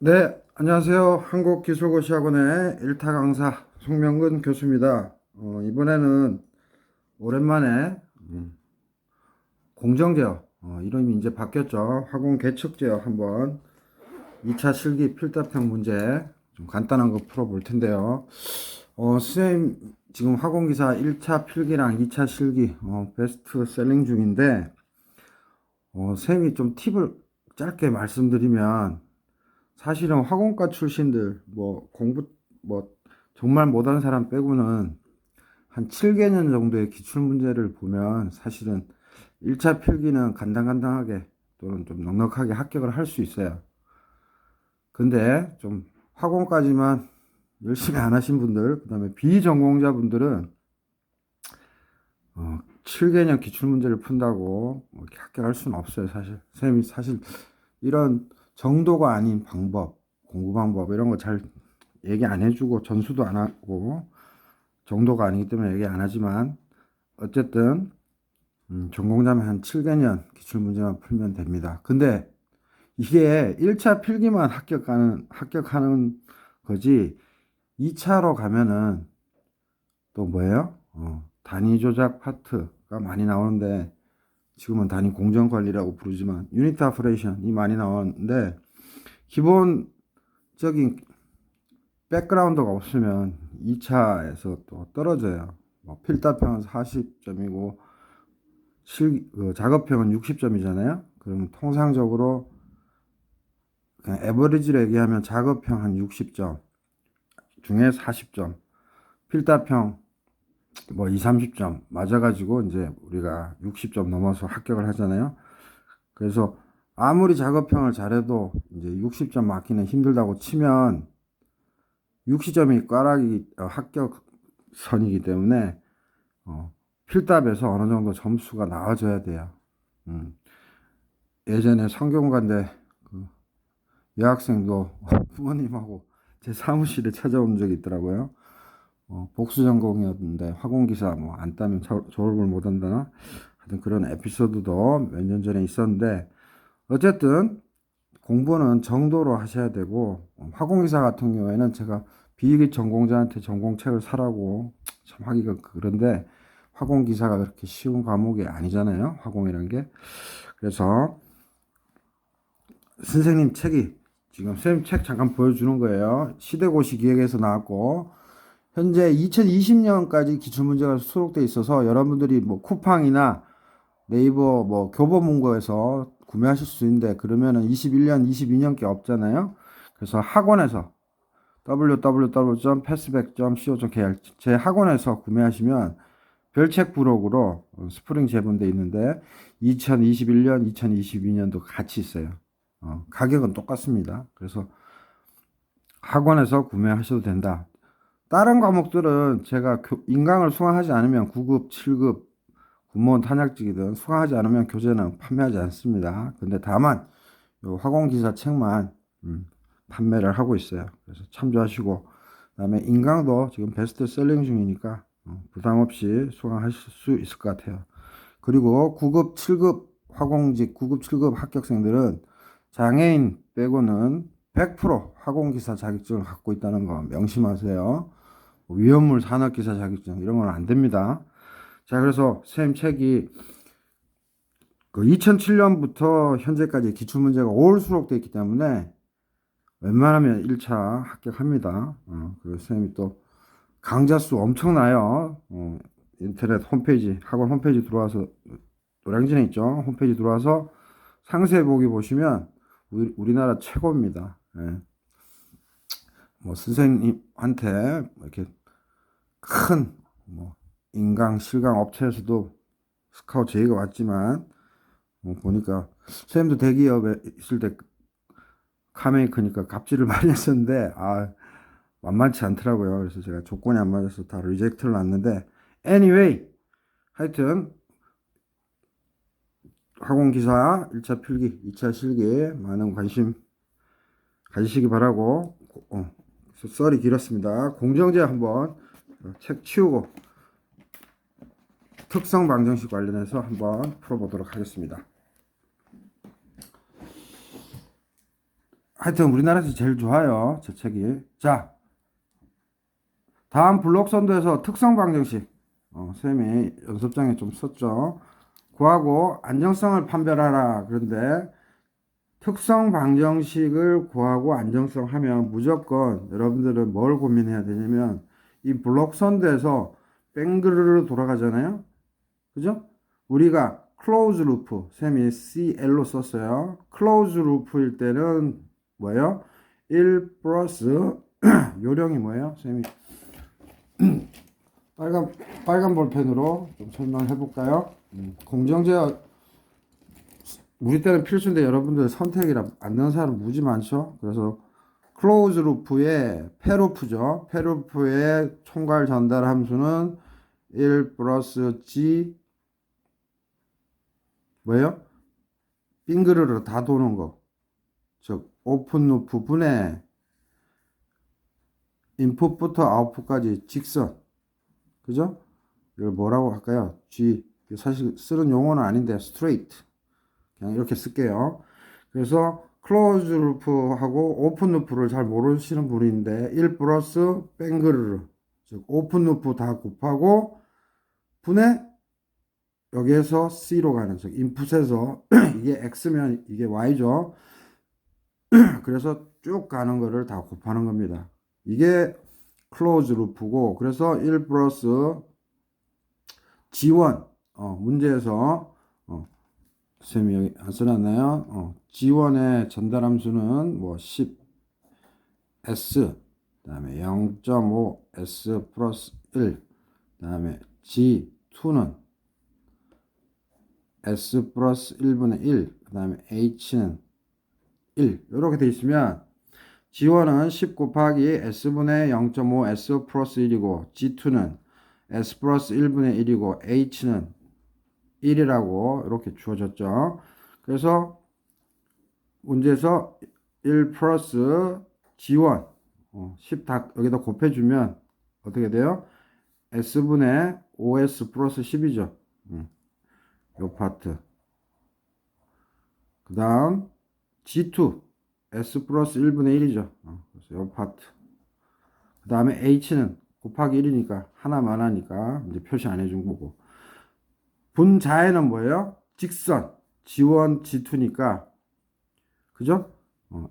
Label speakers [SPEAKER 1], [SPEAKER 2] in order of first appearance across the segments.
[SPEAKER 1] 네, 안녕하세요. 한국기술고시학원의 일타 강사 송명근 교수입니다. 이번에는 오랜만에 공정제어, 이름이 이제 바뀌었죠. 학원 개척제어 한번 2차 실기 필답형 문제 좀 간단한 거 풀어볼 텐데요. 선생님 지금 학원기사 1차 필기랑 2차 실기 베스트 셀링 중인데 선생님이 좀 팁을 짧게 말씀드리면 사실은 학원과 출신들 뭐 공부 뭐 정말 못하는 사람 빼고는 한 7개년 정도의 기출 문제를 보면 사실은 1차 필기는 간당간당하게 또는 좀 넉넉하게 합격을 할 수 있어요. 근데 좀 학원까지만 열심히 안 하신 분들, 그다음에 비전공자분들은 7개년 기출 문제를 푼다고 이렇게 합격할 수는 없어요, 사실. 선생님이 사실 이런 정도가 아닌 방법, 공부 방법 이런 거 잘 얘기 안 해주고 전수도 안 하고 정도가 아니기 때문에 얘기 안 하지만 어쨌든 전공자면 한 7개년 기출문제만 풀면 됩니다. 근데 이게 1차 필기만 합격하는 거지 2차로 가면은 또 뭐예요? 단위 조작 파트가 많이 나오는데 지금은 단위 공정 관리라고 부르지만 유니트 오퍼레이션이 많이 나오는데 기본적인 백그라운드가 없으면 2차에서 또 떨어져요. 뭐 필답형은 40점이고 작업형은 60점이잖아요. 그러면 통상적으로 그냥 에버리지로 얘기하면 작업형 한 60점 중에 40점, 필답형 뭐 2, 30점 맞아가지고 이제 우리가 60점 넘어서 합격을 하잖아요. 그래서 아무리 작업형을 잘해도 이제 60점 맞기는 힘들다고 치면 60점이 꽈락이 합격선이기 때문에 필답에서 어느 정도 점수가 나와줘야 돼요. 음. 예전에 성균관대 그 여학생도 부모님하고 제 사무실에 찾아온 적이 있더라고요. 복수 전공이었는데 화공기사 뭐 안 따면 졸업을 못 한다나 하여튼 그런 에피소드도 몇 년 전에 있었는데 어쨌든 공부는 정도로 하셔야 되고 화공기사 같은 경우에는 제가 비기 전공자한테 전공책을 사라고 참 하기가 그런데 화공기사가 그렇게 쉬운 과목이 아니잖아요. 화공이란 게. 그래서 선생님 책이 지금 선생님 책 잠깐 보여주는 거예요. 시대고시 기획에서 나왔고 현재 2020년까지 기출문제가 수록돼 있어서 여러분들이 뭐 쿠팡이나 네이버 뭐 교보문고에서 구매하실 수 있는데 그러면은 21년, 22년 게 없잖아요. 그래서 학원에서 www.passback.co.kr 제 학원에서 구매하시면 별책 부록으로 스프링 제본돼 있는데 2021년, 2022년도 같이 있어요. 가격은 똑같습니다. 그래서 학원에서 구매하셔도 된다. 다른 과목들은 제가 인강을 수강하지 않으면 9급, 7급 공무원 탄약직이든 수강하지 않으면 교재는 판매하지 않습니다. 근데 다만 요 화공기사 책만 판매를 하고 있어요. 그래서 참조하시고 그다음에 인강도 지금 베스트셀링 중이니까 부담 없이 수강하실 수 있을 것 같아요. 그리고 9급, 7급 화공직 9급, 7급 합격생들은 장애인 빼고는 100% 화공기사 자격증을 갖고 있다는 거 명심하세요. 위험물 산업기사 자격증 이런 건 안 됩니다. 자, 그래서 쌤 책이 그 2007년부터 현재까지 기출문제가 올 수록되어 있기 때문에 웬만하면 1차 합격합니다. 그리고 쌤이 또 강좌 수 엄청나요. 인터넷 홈페이지, 학원 홈페이지 들어와서 노량진에 있죠. 홈페이지 들어와서 상세 보기 보시면 우리나라 최고입니다. 예. 뭐 선생님한테 이렇게 큰 뭐 인강 실강 업체에서도 스카우트 제의가 왔지만 보니까 선생님도 대기업에 있을 때 카메이크니까 갑질을 많이 했었는데 만만치 않더라고요. 그래서 제가 조건이 안 맞아서 다 리젝트를 놨는데 anyway 하여튼 학원기사 1차 필기 2차 실기에 많은 관심 가지시기 바라고 썰이 길었습니다. 공정제 한번 책 치우고 특성 방정식 관련해서 한번 풀어보도록 하겠습니다. 하여튼 우리나라에서 제일 좋아요. 저 책이. 자, 다음 블록선도에서 특성 방정식. 쌤이 연습장에 좀 썼죠. 구하고 안정성을 판별하라. 그런데 특성 방정식을 구하고 안정성 하면 무조건 여러분들은 뭘 고민해야 되냐면 이 블록선도에서 뺑그르르 돌아가잖아요. 그죠? 우리가 클로즈 루프, 쌤이 CL로 썼어요. 클로즈 루프일 때는 뭐예요? 1 플러스 요령이 뭐예요? 쌤이 빨간 볼펜으로 좀 설명을 해볼까요? 공정제어 우리 때는 필수인데 여러분들 선택이라 안 되는 사람 무지 많죠. 그래서 클로즈 루프의 페루프죠. 페루프의 총괄 전달 함수는 1 플러스 G 뭐예요? 빙그르르 다 도는 거. 즉 오픈 루프 분의 인풋부터 아웃풋까지 직선. 그죠? 이걸 뭐라고 할까요? G. 사실 쓰는 용어는 아닌데 straight. 그냥 이렇게 쓸게요. 그래서 클로즈 루프하고 오픈 루프를 잘 모르시는 분인데 1 플러스 뱅그르르 즉 오픈 루프 다 곱하고 분의 여기에서 C로 가는 즉 인풋에서 이게 X면 이게 Y죠. 그래서 쭉 가는 거를 다 곱하는 겁니다. 이게 클로즈 루프고 그래서 1 플러스 G1 문제에서 쌤이 여기 안 써놨나요? G1의 전달 함수는 뭐 10 S 그다음에 0.5 S 플러스 1 그다음에 G2는 S 플러스 1분의 1 그다음에 H는 1 이렇게 돼 있으면 G1은 10 곱하기 S분의 0.5 S 플러스 1이고 G2는 S 플러스 1분의 1이고 H는 1이라고 이렇게 주어졌죠. 그래서 문제에서 1 플러스 G1 10 다 여기다 곱해주면 어떻게 돼요? S분의 5S 플러스 10이죠. 요 파트. 그 다음 G2 S 플러스 1분의 1이죠. 그래서 요 파트. 그 다음에 H는 곱하기 1이니까 하나만 하니까 이제 표시 안 해준 거고. 분자에는 뭐예요? 직선 G1, G2니까 그죠?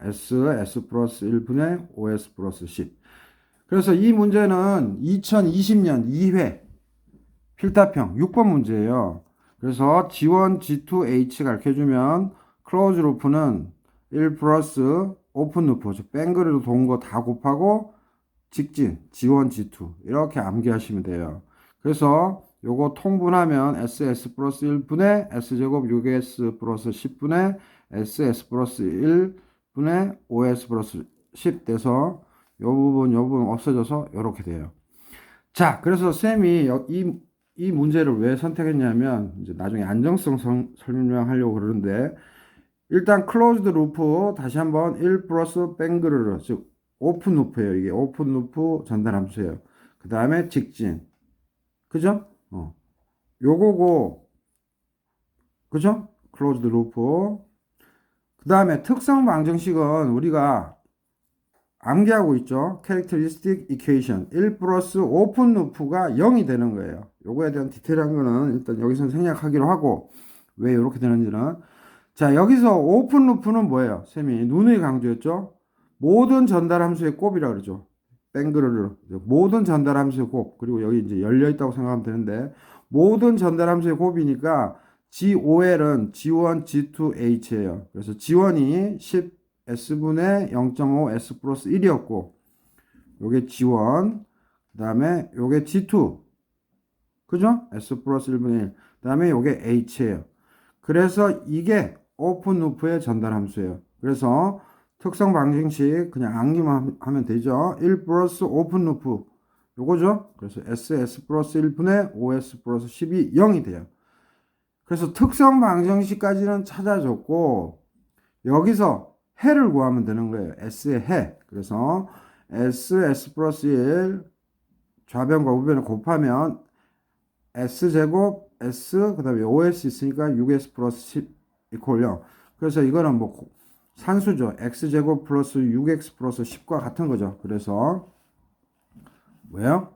[SPEAKER 1] S 플러스 1분의 5S 플러스 10. 그래서 이 문제는 2020년 2회 필답형 6번 문제예요. 그래서 G1, G2, H 가르쳐주면 클로즈 루프는 1 플러스 오픈 루프, 즉 뱅그리로 돈 거 다 곱하고 직진 G1, G2 이렇게 암기하시면 돼요. 그래서 요거 통분하면 SS 플러스 1분의 S제곱 6S 플러스 10분의 SS 플러스 1분의 5S 플러스 10 돼서 요 부분 없어져서 이렇게 돼요. 자, 그래서 쌤이 이 문제를 왜 선택했냐면 이제 나중에 안정성 설명하려고 그러는데 일단 클로즈드 루프 다시 한번 1 플러스 뱅그르르 즉 오픈 루프예요. 이게 오픈 루프 전달 함수예요. 그 다음에 직진 그죠? 요거고 그죠? 클로즈드 루프 그 다음에 특성 방정식은 우리가 암기하고 있죠. 캐릭터리스틱 이퀘이션 1 플러스 오픈 루프가 0이 되는 거예요. 요거에 대한 디테일한 거는 일단 여기서 생략하기로 하고 왜 이렇게 되는지는 자 여기서 오픈 루프는 뭐예요? 쌤이 누누이 강조했죠. 모든 전달 함수의 곱이라 그러죠. 뱅그르르 모든 전달 함수의 곱 그리고 여기 이제 열려 있다고 생각하면 되는데 모든 전달 함수의 곱이니까 GOL은 G1, G2, H예요. 그래서 G1이 10 S분의 0.5 S 플러스 1이었고 요게 G1 그 다음에 요게 G2 그죠? S 플러스 1분의 1 그 다음에 요게 H예요. 그래서 이게 오픈 루프의 전달 함수예요. 그래서 특성 방정식 그냥 암기만 하면 되죠. 1 플러스 오픈 루프 요거죠. 그래서 S 플러스 1분의 5S 플러스 10이 0이 돼요. 그래서 특성 방정식까지는 찾아줬고 여기서 해를 구하면 되는 거예요. S의 해. 그래서 S 플러스 1 좌변과 우변을 곱하면 S제곱 S 그 다음에 OS 있으니까 6S 플러스 10 이퀄 0. 그래서 이거는 뭐 산수죠. x제곱 플러스 6x 플러스 10과 같은 거죠. 그래서 뭐예요?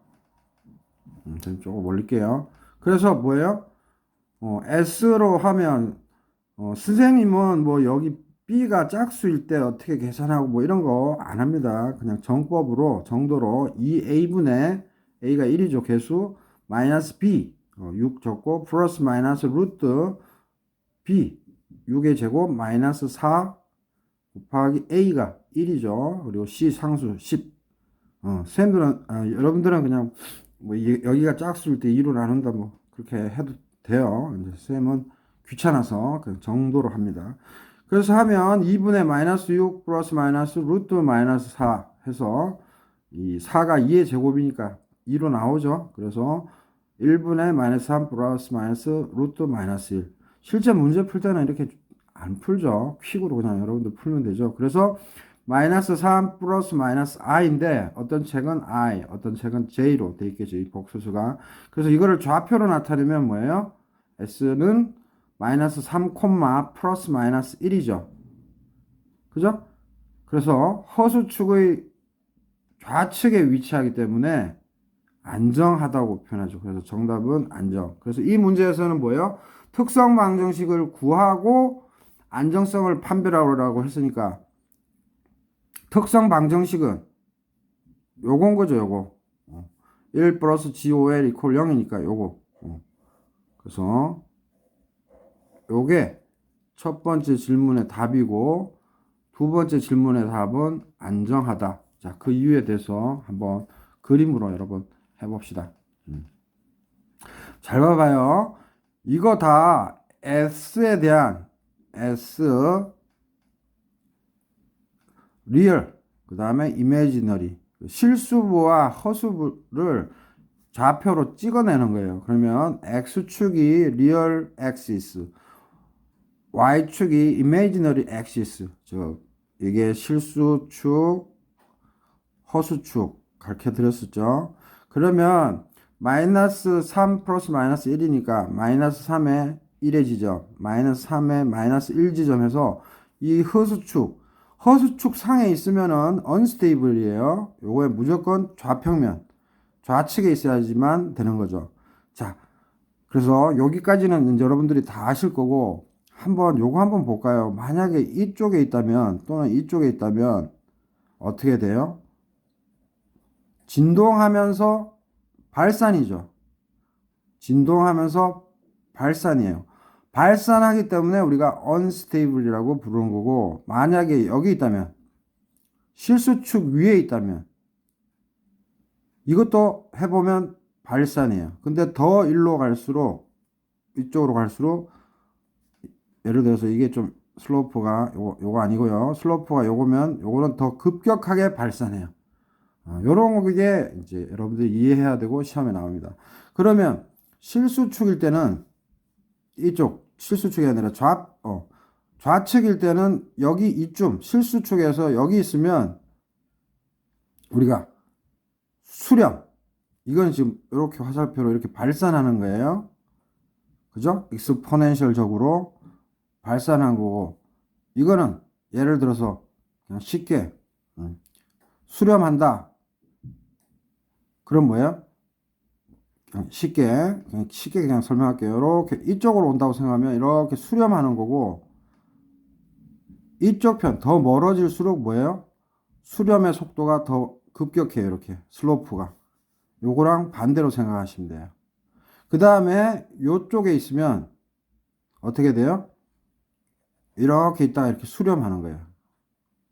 [SPEAKER 1] 조금 올릴게요. 그래서 뭐예요? S로 하면 선생님은 뭐 여기 B가 짝수일 때 어떻게 계산하고 뭐 이런 거 안 합니다. 그냥 정법으로 정도로 2A분의 A가 1이죠. 개수 마이너스 B 6 적고 플러스 마이너스 루트 B 6의 제곱 마이너스 4 곱하기 A가 1이죠. 그리고 C 상수 10. 선생님들은 여러분들은 그냥 뭐 여기가 짝수일 때 2로 나눈다 뭐 그렇게 해도 돼요. 이제 선생님은 귀찮아서 그 정도로 합니다. 그래서 하면 2분의 마이너스 6 플러스 마이너스 루트 마이너스 4 해서 이 4가 2의 제곱이니까 2로 나오죠. 그래서 1분의 마이너스 3 플러스 마이너스 루트 마이너스 1. 실제 문제 풀 때는 이렇게 안 풀죠. 퀵으로 그냥 여러분들 풀면 되죠. 그래서 마이너스 3 플러스 마이너스 i인데 어떤 책은 i, 어떤 책은 j로 돼 있겠죠. 이 복수수가. 그래서 이거를 좌표로 나타내면 뭐예요? s는 마이너스 3, 플러스 마이너스 1이죠. 그죠? 그래서 허수축의 좌측에 위치하기 때문에 안정하다고 표현하죠. 그래서 정답은 안정. 그래서 이 문제에서는 뭐예요? 특성 방정식을 구하고 안정성을 판별하라고 했으니까 특성 방정식은 요건 거죠. 요거 1 플러스 GOL 이퀄 0이니까 요거 그래서 요게 첫 번째 질문의 답이고 두 번째 질문의 답은 안정하다. 자, 그 이유에 대해서 한번 그림으로 여러분 해봅시다. 잘 봐봐요. 이거 다 S에 대한 S 리얼 그 다음에 이미지너리 실수부와 허수부를 좌표로 찍어내는 거예요. 그러면 X축이 리얼 엑시스 Y축이 이미지너리 엑시스 이게 실수축 허수축 가르쳐 드렸었죠. 그러면 마이너스 3 플러스 마이너스 1이니까 마이너스 3에 1의 지점 마이너스 3에 마이너스 1 지점에서 이 허수축 상에 있으면은 unstable이에요. 요거에 무조건 좌평면 좌측에 있어야지만 되는 거죠. 자, 그래서 여기까지는 이제 여러분들이 다 아실 거고 요거 한번 볼까요? 만약에 이쪽에 있다면 또는 이쪽에 있다면 어떻게 돼요? 진동하면서 발산이죠. 진동하면서 발산이에요. 발산하기 때문에 우리가 unstable이라고 부르는 거고 만약에 여기 있다면 실수축 위에 있다면 이것도 해보면 발산이에요. 근데 더 일로 갈수록 이쪽으로 갈수록 예를 들어서 이게 좀 슬로프가 요거 아니고요. 슬로프가 요거면 요거는 더 급격하게 발산해요. 요런 게 이제 여러분들이 이해해야 되고 시험에 나옵니다. 그러면 실수축일 때는 이쪽 실수축이 아니라 좌측일 때는 여기 이쯤 실수축에서 여기 있으면 우리가 수렴 이건 지금 이렇게 화살표로 이렇게 발산하는 거예요. 그죠? 익스포넨셜적으로 발산한 거고 이거는 예를 들어서 그냥 쉽게 수렴한다. 그럼 뭐예요? 쉽게 그냥 설명할게요. 이렇게 이쪽으로 온다고 생각하면 이렇게 수렴하는 거고 이쪽 편 더 멀어질수록 뭐예요? 수렴의 속도가 더 급격해요. 이렇게 슬로프가 요거랑 반대로 생각하시면 돼요. 그 다음에 요쪽에 있으면 어떻게 돼요? 이렇게 있다가 이렇게 수렴하는 거예요.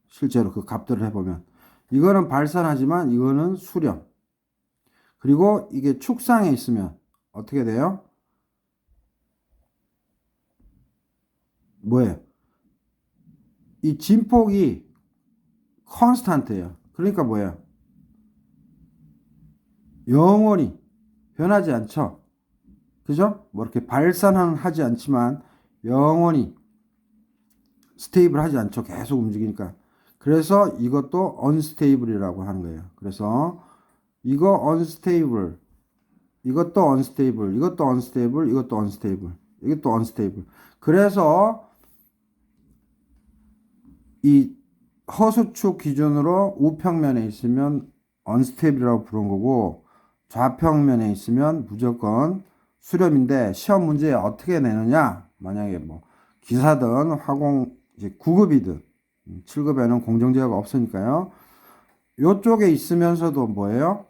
[SPEAKER 1] 실제로 그 값들을 해보면 이거는 발산하지만 이거는 수렴. 그리고 이게 축상에 있으면 어떻게 돼요? 뭐예요? 이 진폭이 컨스탄트예요. 그러니까 뭐예요? 영원히 변하지 않죠. 그죠? 뭐 이렇게 발산은 하지 않지만 영원히 스테이블 하지 않죠. 계속 움직이니까. 그래서 이것도 unstable이라고 하는 거예요. 그래서 이거 unstable, 이것도 unstable, 이것도 unstable, 이것도 unstable, 이것도 unstable. 그래서 이 허수축 기준으로 우평면에 있으면 언스테이블이라고 부른 거고, 좌평면에 있으면 무조건 수렴인데, 시험 문제에 어떻게 내느냐? 만약에 뭐 기사든 화공 이제 9급이든 7급에는 공정제어가 없으니까요. 요쪽에 있으면서도 뭐예요?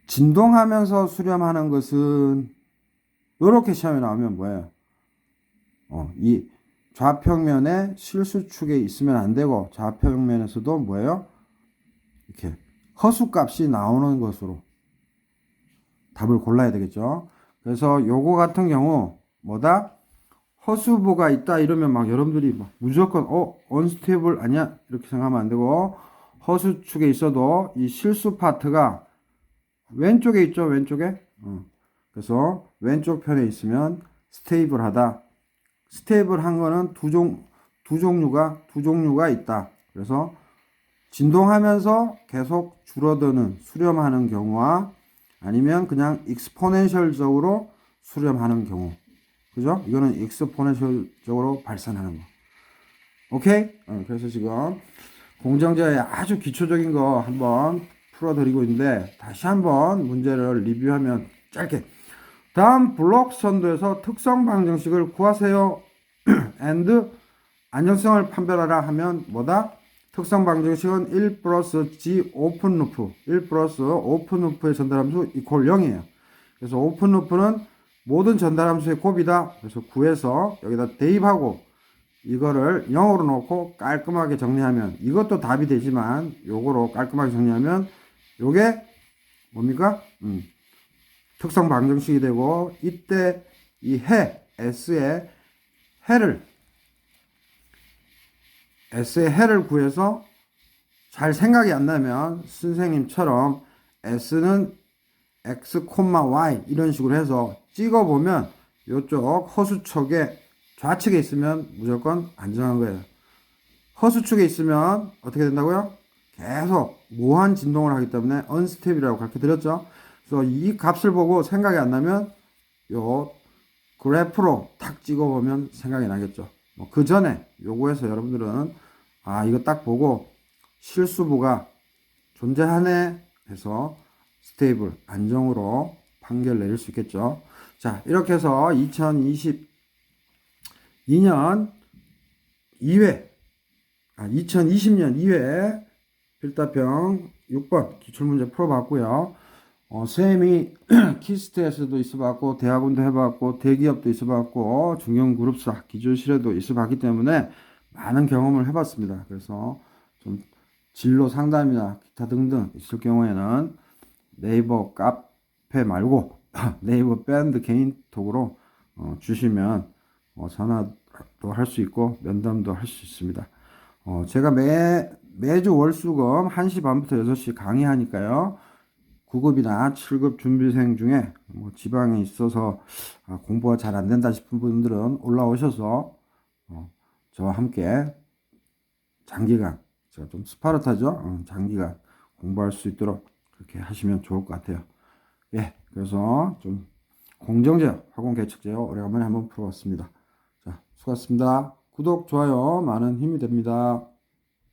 [SPEAKER 1] 진동하면서 수렴하는 것은 요렇게 시험에 나오면 뭐예요? 이 좌평면에 실수축에 있으면 안 되고, 좌평면에서도 뭐예요? 이렇게 허수값이 나오는 것으로 답을 골라야 되겠죠. 그래서 요거 같은 경우 뭐다? 허수부가 있다 이러면 막 여러분들이 막 무조건 언스테이블 아니야 이렇게 생각하면 안 되고, 허수축에 있어도 이 실수 파트가 왼쪽에 있죠. 왼쪽에. 그래서 왼쪽 편에 있으면 스테이블하다. 스테이블한 거는 두 종류가 있다. 그래서 진동하면서 계속 줄어드는 수렴하는 경우와 아니면 그냥 익스포넨셜적으로 수렴하는 경우. 그죠? 이거는 익스포넨셜적으로 발산하는 거. 오케이? 그래서 지금 공정제어의 아주 기초적인 거 한번 풀어드리고 있는데, 다시 한번 문제를 리뷰하면 짧게. 다음 블록 선도에서 특성 방정식을 구하세요. and 안정성을 판별하라 하면 뭐다? 특성 방정식은 1 플러스 G 오픈 루프, 1 플러스 오픈 루프의 전달함수 이퀄 0이에요. 그래서 오픈 루프는 모든 전달함수의 곱이다. 그래서 구해서 여기다 대입하고 이거를 0으로 놓고 깔끔하게 정리하면, 이것도 답이 되지만 요거로 깔끔하게 정리하면 요게 뭡니까? 특성 방정식이 되고, 이때 이 S의 해를 구해서 잘 생각이 안 나면 선생님처럼 S는 X, Y 이런 식으로 해서 찍어보면 요쪽 허수축에 좌측에 있으면 무조건 안정한 거예요. 허수축에 있으면 어떻게 된다고요? 계속 무한 진동을 하기 때문에 언스테이블이라고 가르쳐 드렸죠. 그래서 이 값을 보고 생각이 안 나면 요 그래프로 탁 찍어보면 생각이 나겠죠. 뭐 그 전에 요거에서 여러분들은 이거 딱 보고 실수부가 존재하네 해서 스테이블, 안정으로 판결 내릴 수 있겠죠. 자, 이렇게 해서 2022년 2회, 2020년 2회 필답형 6번 기출문제 풀어봤고요. 쌤이 키스트에서도 있어봤고, 대학원도 해봤고, 대기업도 있어봤고, 중견그룹사 기술실에도 있어봤기 때문에 많은 경험을 해봤습니다. 그래서 좀 진로 상담이나 기타 등등 있을 경우에는 네이버 카페 말고 네이버 밴드 개인톡으로 주시면 전화도 할 수 있고 면담도 할 수 있습니다. 제가 매주 월수금 1시 반부터 6시 강의하니까요. 9급이나 7급 준비생 중에 뭐 지방에 있어서 공부가 잘 안 된다 싶은 분들은 올라오셔서 저와 함께 장기간, 제가 좀 스파르타죠? 장기간 공부할 수 있도록 그렇게 하시면 좋을 것 같아요. 예, 그래서 좀 공정제어, 화공계측제어 오래간만에 한번 풀어봤습니다. 자, 수고하셨습니다. 구독, 좋아요 많은 힘이 됩니다.